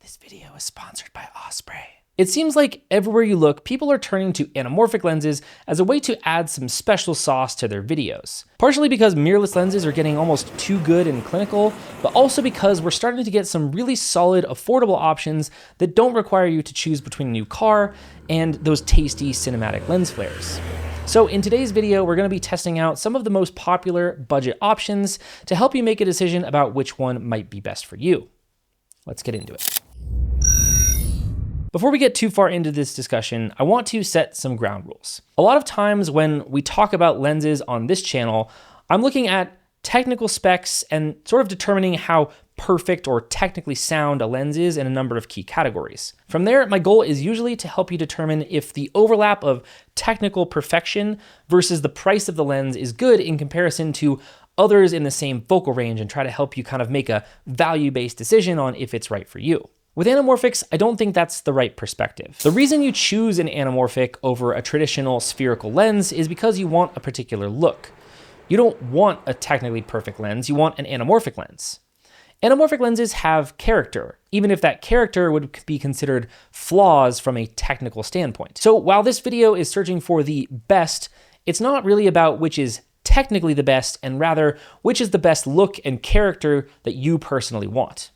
This video is sponsored by Osprey. It seems like everywhere you look, people are turning to anamorphic lenses as a way to add some special sauce to their videos. Partially because mirrorless lenses are getting almost too good and clinical, but also because we're starting to get some really solid, affordable options that don't require you to choose between a new car and those tasty cinematic lens flares. So in today's video, we're going to be testing out some of the most popular budget options to help you make a decision about which one might be best for you. Let's get into it. Before we get too far into this discussion, I want to set some ground rules. A lot of times when we talk about lenses on this channel, I'm looking at technical specs and sort of determining how perfect or technically sound a lens is in a number of key categories. From there, my goal is usually to help you determine if the overlap of technical perfection versus the price of the lens is good in comparison to others in the same focal range and try to help you kind of make a value-based decision on if it's right for you. With anamorphics, I don't think that's the right perspective. The reason you choose an anamorphic over a traditional spherical lens is because you want a particular look. You don't want a technically perfect lens, you want an anamorphic lens. Anamorphic lenses have character, even if that character would be considered flaws from a technical standpoint. So while this video is searching for the best, it's not really about which is technically the best, and rather which is the best look and character that you personally want.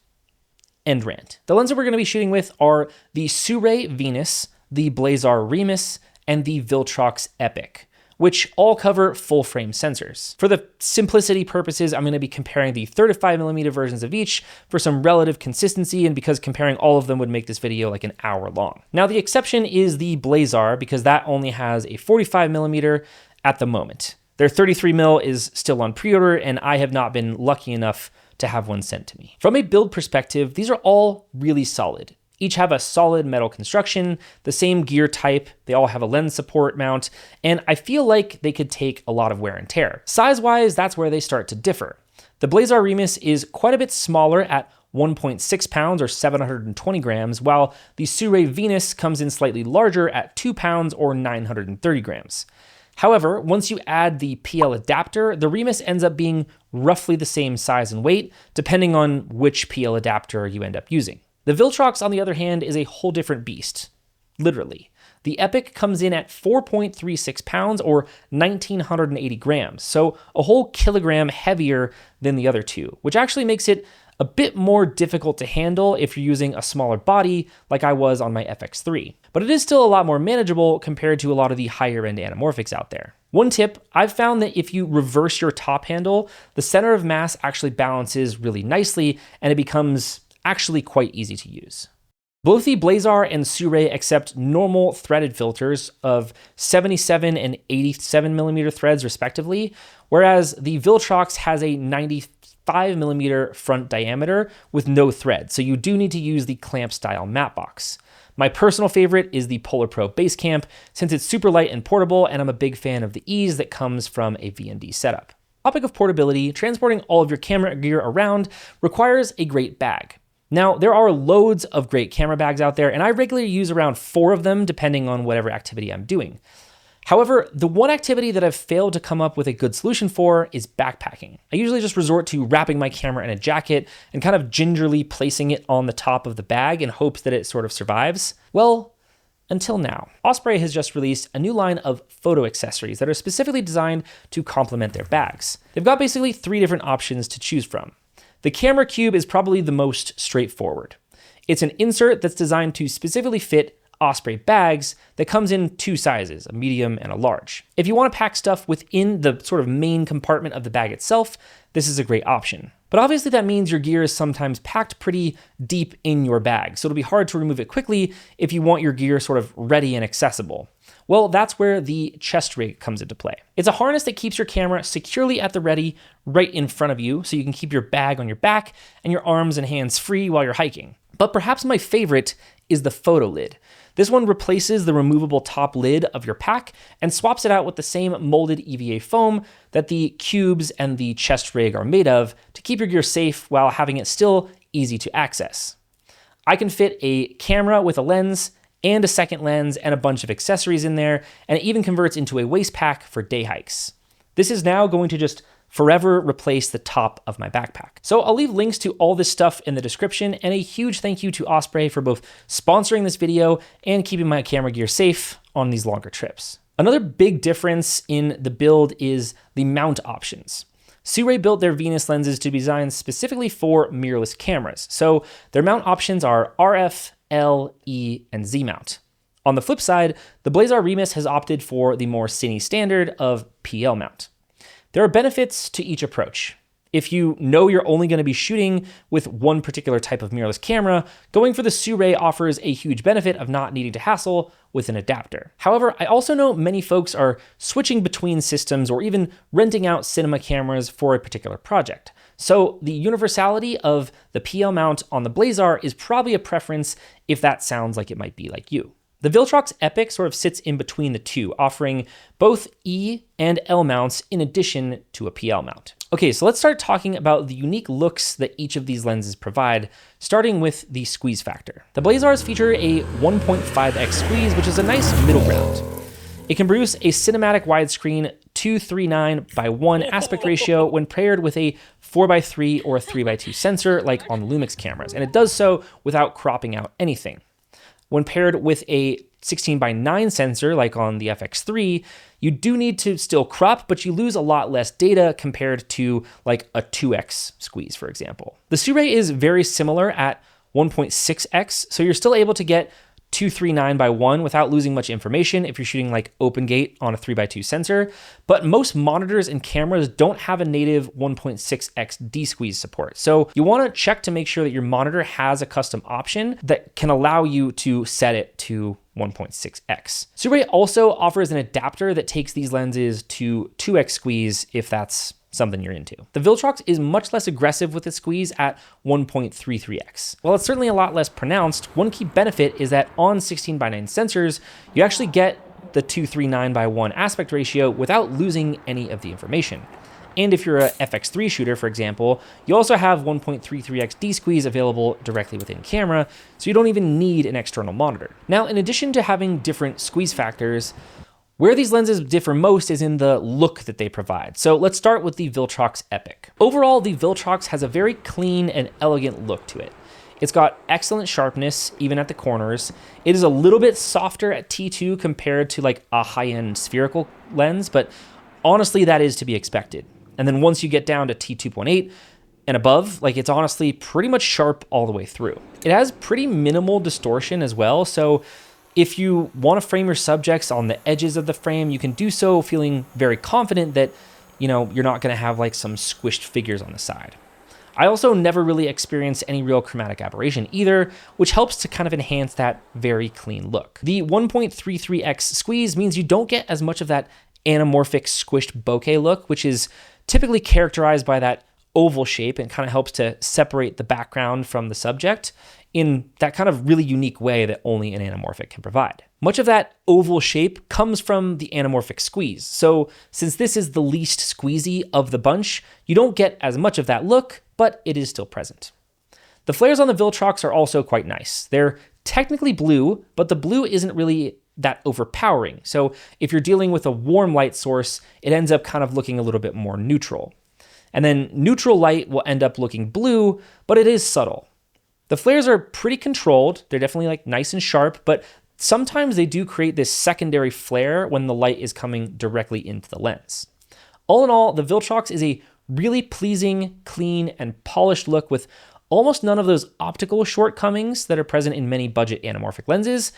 End rant. The lenses we're going to be shooting with are the Sirui Venus, the Blazar Remus, and the Viltrox Epic, which all cover full frame sensors. For the simplicity purposes, I'm going to be comparing the 35mm versions of each for some relative consistency, and because comparing all of them would make this video like an hour long. Now the exception is the Blazar, because that only has a 45mm at the moment. Their 33mm is still on pre-order, and I have not been lucky enough to have one sent to me. From a build perspective, these are all really solid. Each have a solid metal construction, the same gear type, they all have a lens support mount, and I feel like they could take a lot of wear and tear. Size-wise, that's where they start to differ. The Blazar Remus is quite a bit smaller at 1.6 pounds or 720 grams, while the Sirui Venus comes in slightly larger at 2 pounds or 930 grams. However, once you add the PL adapter, the Remus ends up being roughly the same size and weight, depending on which PL adapter you end up using. The Viltrox, on the other hand, is a whole different beast, literally. The Epic comes in at 4.36 pounds or 1,980 grams, so a whole kilogram heavier than the other two, which actually makes it a bit more difficult to handle if you're using a smaller body like I was on my FX3. But it is still a lot more manageable compared to a lot of the higher end anamorphics out there. One tip, I've found that if you reverse your top handle, the center of mass actually balances really nicely and it becomes actually quite easy to use. Both the Blazar and Sirui accept normal threaded filters of 77 and 87mm threads respectively, whereas the Viltrox has a 95mm front diameter with no thread, so you do need to use the clamp style matte box. My personal favorite is the Polar Pro Base Camp, since it's super light and portable, and I'm a big fan of the ease that comes from a VND setup. Topic of portability, transporting all of your camera gear around requires a great bag. Now, there are loads of great camera bags out there, and I regularly use around 4 of them depending on whatever activity I'm doing. However, the one activity that I've failed to come up with a good solution for is backpacking. I usually just resort to wrapping my camera in a jacket and kind of gingerly placing it on the top of the bag in hopes that it sort of survives. Well, until now. Osprey has just released a new line of photo accessories that are specifically designed to complement their bags. They've got basically 3 different options to choose from. The camera cube is probably the most straightforward. It's an insert that's designed to specifically fit Osprey bags that comes in 2 sizes, a medium and a large. If you want to pack stuff within the sort of main compartment of the bag itself, this is a great option. But obviously that means your gear is sometimes packed pretty deep in your bag, so it'll be hard to remove it quickly if you want your gear sort of ready and accessible. Well, that's where the chest rig comes into play. It's a harness that keeps your camera securely at the ready right in front of you, so you can keep your bag on your back and your arms and hands free while you're hiking. But perhaps my favorite is the photo lid. This one replaces the removable top lid of your pack and swaps it out with the same molded EVA foam that the cubes and the chest rig are made of to keep your gear safe while having it still easy to access. I can fit a camera with a lens and a second lens and a bunch of accessories in there, and it even converts into a waist pack for day hikes. This is now going to just forever replace the top of my backpack. So I'll leave links to all this stuff in the description, and a huge thank you to Osprey for both sponsoring this video and keeping my camera gear safe on these longer trips. Another big difference in the build is the mount options. Sirui built their Venus lenses to be designed specifically for mirrorless cameras, so their mount options are RF, L, E, and Z mount. On the flip side, the Blazar Remus has opted for the more cine standard of PL mount. There are benefits to each approach. If you know you're only going to be shooting with one particular type of mirrorless camera, going for the Sirui offers a huge benefit of not needing to hassle with an adapter. However, I also know many folks are switching between systems or even renting out cinema cameras for a particular project. So the universality of the PL mount on the Blazar is probably a preference if that sounds like it might be like you. The Viltrox Epic sort of sits in between the two, offering both E and L mounts in addition to a PL mount. Okay, so let's start talking about the unique looks that each of these lenses provide, starting with the squeeze factor. The Blazars feature a 1.5x squeeze, which is a nice middle ground. It can produce a cinematic widescreen 2:3:9:1 aspect ratio when paired with a 4:3 or 3:2 sensor like on the Lumix cameras, and it does so without cropping out anything. When paired with a 16:9 sensor, like on the FX3, you do need to still crop, but you lose a lot less data compared to like a 2x squeeze, for example. The Sirui is very similar at 1.6x, so you're still able to get 2:3:9:1 without losing much information if you're shooting like open gate on a 3:2 sensor, but most monitors and cameras don't have a native 1.6x D-squeeze support. So you want to check to make sure that your monitor has a custom option that can allow you to set it to 1.6x. Sirui also offers an adapter that takes these lenses to 2x squeeze if that's something you're into. The Viltrox is much less aggressive with its squeeze at 1.33x. While it's certainly a lot less pronounced, one key benefit is that on 16:9 sensors, you actually get the 2:3:9:1 aspect ratio without losing any of the information. And if you're a FX3 shooter, for example, you also have 1.33x D-squeeze available directly within camera, so you don't even need an external monitor. Now, in addition to having different squeeze factors, where these lenses differ most is in the look that they provide. So let's start with the Viltrox Epic. Overall, the Viltrox has a very clean and elegant look to it. It's got excellent sharpness, even at the corners. It is a little bit softer at T2 compared to like a high-end spherical lens, but honestly, that is to be expected. And then once you get down to T2.8 and above, like it's honestly pretty much sharp all the way through. It has pretty minimal distortion as well, so if you want to frame your subjects on the edges of the frame, you can do so feeling very confident that, you know, you're not going to have like some squished figures on the side. I also never really experienced any real chromatic aberration either, which helps to kind of enhance that very clean look. The 1.33x squeeze means you don't get as much of that anamorphic squished bokeh look, which is typically characterized by that oval shape and kind of helps to separate the background from the subject in that kind of really unique way that only an anamorphic can provide. Much of that oval shape comes from the anamorphic squeeze. So since this is the least squeezy of the bunch, you don't get as much of that look, but it is still present. The flares on the Viltrox are also quite nice. They're technically blue, but the blue isn't really that overpowering. So if you're dealing with a warm light source, it ends up kind of looking a little bit more neutral. And then neutral light will end up looking blue, but it is subtle. The flares are pretty controlled. They're definitely like nice and sharp, but sometimes they do create this secondary flare when the light is coming directly into the lens. All in all, the Viltrox is a really pleasing, clean, and polished look with almost none of those optical shortcomings that are present in many budget anamorphic lenses.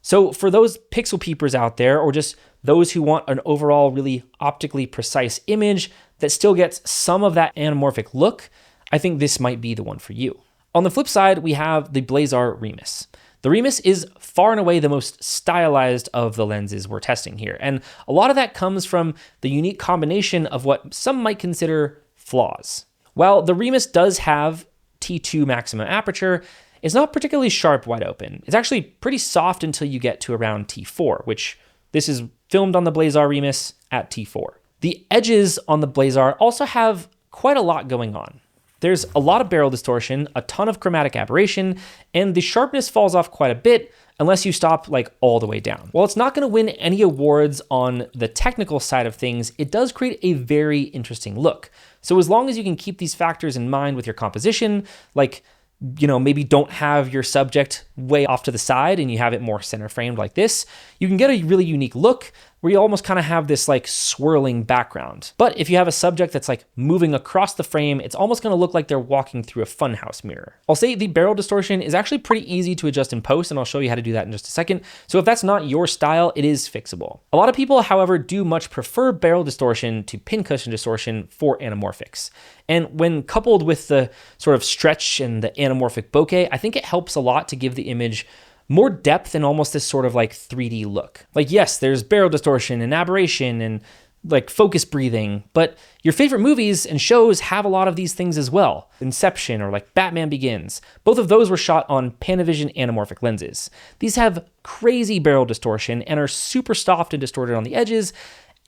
So for those pixel peepers out there, or just those who want an overall really optically precise image that still gets some of that anamorphic look, I think this might be the one for you. On the flip side, we have the Blazar Remus. The Remus is far and away the most stylized of the lenses we're testing here, and a lot of that comes from the unique combination of what some might consider flaws. While the Remus does have T2 maximum aperture, it's not particularly sharp wide open. It's actually pretty soft until you get to around T4, which this is filmed on the Blazar Remus at T4. The edges on the Blazar also have quite a lot going on. There's a lot of barrel distortion, a ton of chromatic aberration, and the sharpness falls off quite a bit unless you stop like all the way down. While it's not going to win any awards on the technical side of things, it does create a very interesting look. So as long as you can keep these factors in mind with your composition, like, maybe don't have your subject way off to the side and you have it more center framed like this, you can get a really unique look where you almost kind of have this like swirling background. But if you have a subject that's like moving across the frame, it's almost going to look like they're walking through a funhouse mirror. I'll say the barrel distortion is actually pretty easy to adjust in post, and I'll show you how to do that in just a second. So if that's not your style, it is fixable. A lot of people, however, do much prefer barrel distortion to pincushion distortion for anamorphics. And when coupled with the sort of stretch and the anamorphic bokeh, I think it helps a lot to give the image more depth and almost this sort of like 3D look. Like, yes, there's barrel distortion and aberration and like focus breathing, but your favorite movies and shows have a lot of these things as well. Inception or like Batman Begins. Both of those were shot on Panavision anamorphic lenses. These have crazy barrel distortion and are super soft and distorted on the edges,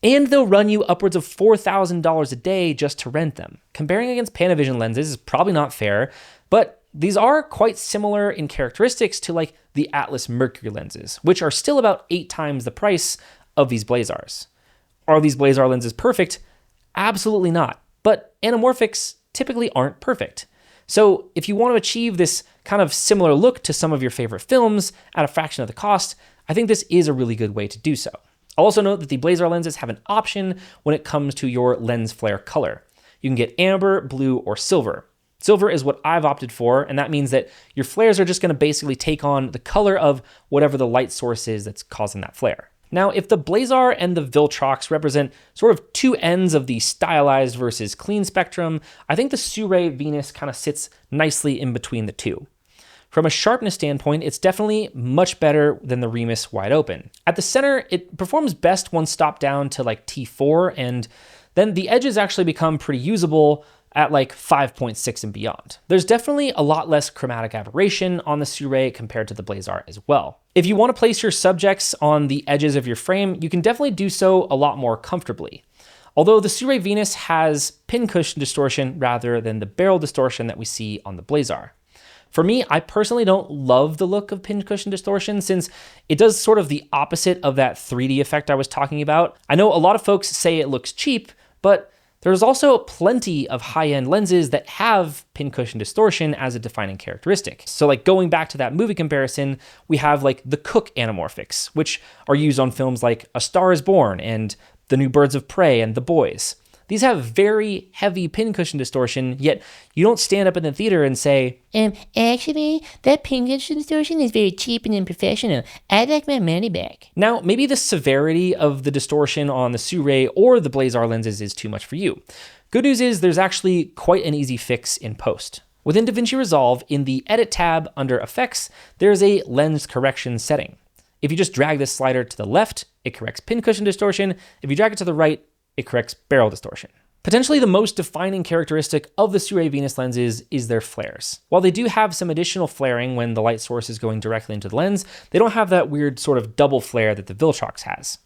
and they'll run you upwards of $4,000 a day just to rent them. Comparing against Panavision lenses is probably not fair, but these are quite similar in characteristics to like the Atlas Mercury lenses, which are still about 8 times the price of these Blazars. Are these Blazar lenses perfect? Absolutely not. But anamorphics typically aren't perfect. So if you want to achieve this kind of similar look to some of your favorite films at a fraction of the cost, I think this is a really good way to do so. I'll also note that the Blazar lenses have an option when it comes to your lens flare color. You can get amber, blue, or silver. Silver is what I've opted for, and that means that your flares are just going to basically take on the color of whatever the light source is that's causing that flare. Now, if the Blazar and the Viltrox represent sort of two ends of the stylized versus clean spectrum, I think the Sirui Venus kind of sits nicely in between the two. From a sharpness standpoint, it's definitely much better than the Remus wide open. At the center, it performs best once stopped down to like T4, and then the edges actually become pretty usable at like 5.6 and beyond. There's definitely a lot less chromatic aberration on the Sirui compared to the Blazar as well. If you want to place your subjects on the edges of your frame, you can definitely do so a lot more comfortably. Although the Sirui Venus has pincushion distortion rather than the barrel distortion that we see on the Blazar. For me, I personally don't love the look of pincushion distortion since it does sort of the opposite of that 3D effect I was talking about. I know a lot of folks say it looks cheap, but there's also plenty of high-end lenses that have pincushion distortion as a defining characteristic. So like going back to that movie comparison, we have like the Cooke anamorphics, which are used on films like A Star is Born and The New Birds of Prey and The Boys. These have very heavy pincushion distortion, yet you don't stand up in the theater and say, actually, that pincushion distortion is very cheap and unprofessional. I'd like my money back. Now, maybe the severity of the distortion on the Sirui or the Blazar lenses is too much for you. Good news is there's actually quite an easy fix in post. Within DaVinci Resolve, in the Edit tab under Effects, there's a lens correction setting. If you just drag this slider to the left, it corrects pincushion distortion. If you drag it to the right, it corrects barrel distortion. Potentially the most defining characteristic of the Sirui Venus lenses is their flares. While they do have some additional flaring when the light source is going directly into the lens, they don't have that weird sort of double flare that the Viltrox has.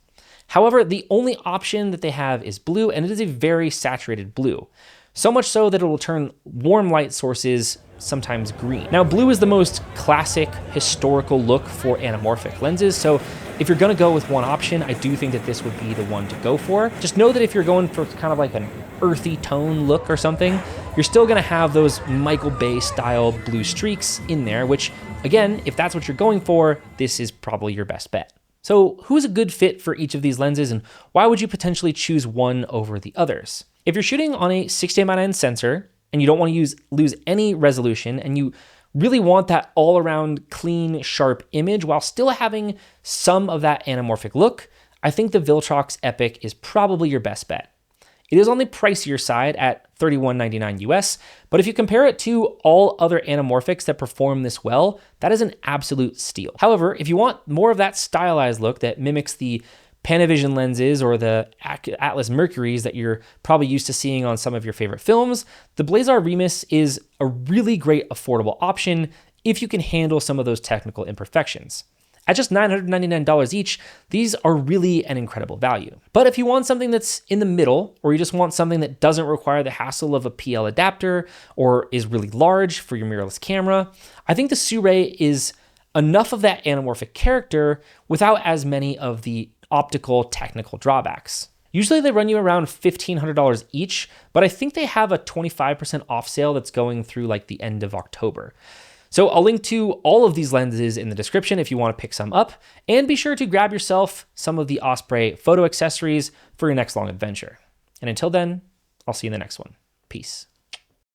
However, the only option that they have is blue, and it is a very saturated blue. So much so that it will turn warm light sources sometimes green. Now, blue is the most classic historical look for anamorphic lenses, so if you're gonna go with one option, I do think that this would be the one to go for. Just know that if you're going for kind of like an earthy tone look or something, you're still gonna have those Michael Bay style blue streaks in there, which again, if that's what you're going for, this is probably your best bet. So who's a good fit for each of these lenses, and why would you potentially choose one over the others? If you're shooting on a 6-8x9 sensor and you don't want to lose any resolution and you really want that all-around clean, sharp image while still having some of that anamorphic look, I think the Viltrox Epic is probably your best bet. It is on the pricier side at $31.99 US, but if you compare it to all other anamorphics that perform this well, that is an absolute steal. However, if you want more of that stylized look that mimics the Panavision lenses or the Atlas Mercuries that you're probably used to seeing on some of your favorite films, the Blazar Remus is a really great affordable option if you can handle some of those technical imperfections. At just $999 each, these are really an incredible value. But if you want something that's in the middle, or you just want something that doesn't require the hassle of a PL adapter or is really large for your mirrorless camera, I think the Sirui is enough of that anamorphic character without as many of the optical technical drawbacks. Usually they run you around $1,500 each, but I think they have a 25% off sale that's going through like the end of October. So I'll link to all of these lenses in the description if you want to pick some up, and be sure to grab yourself some of the Osprey photo accessories for your next long adventure. And until then, I'll see you in the next one. Peace.